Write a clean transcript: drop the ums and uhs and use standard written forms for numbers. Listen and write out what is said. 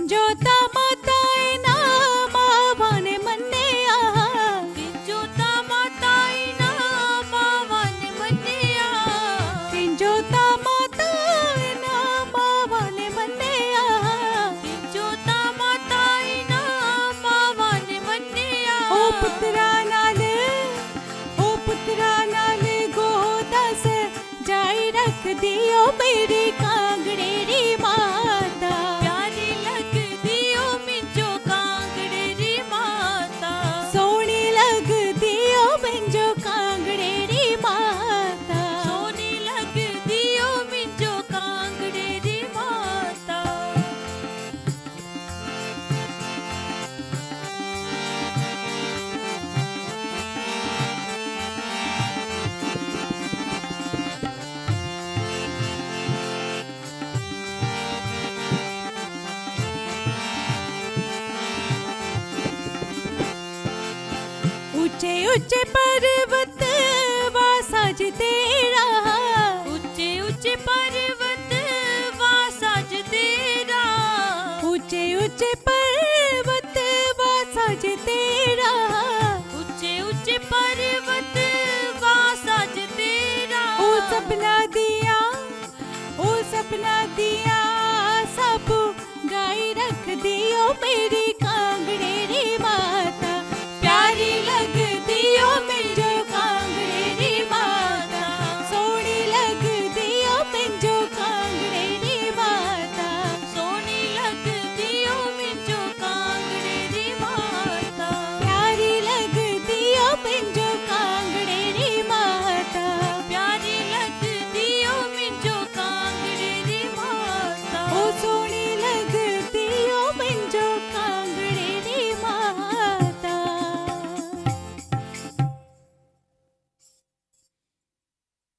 जोता माताए ना मावाने मन्ने आहा जोता माताए ना मावाने मन्ने आहा जोता माताए ना मावाने मन्ने आहा जोता माताए ना मावाने मन्ने आहा ओ पुत्रा नाल गोदा से जाई रख दियो मेरी कांगड़े री माता प्यारी लग दियो मिंजो कांगड़े री माता सोनी लग दियो मिंजो कांगड़े री माता सोनी लग दियो मिंजो कांगड़े री माता ऊंचे ऊंचे पर्वत वासाज तेरा ऊंचे ऊंचे पर्वत वासाज तेरा ऊंचे ऊंचे पर्वत वासाज तेरा ऊंचे ऊंचे पर्वत वासाज तेरा ओ सपना दिया सब गाई रख दियो मेरी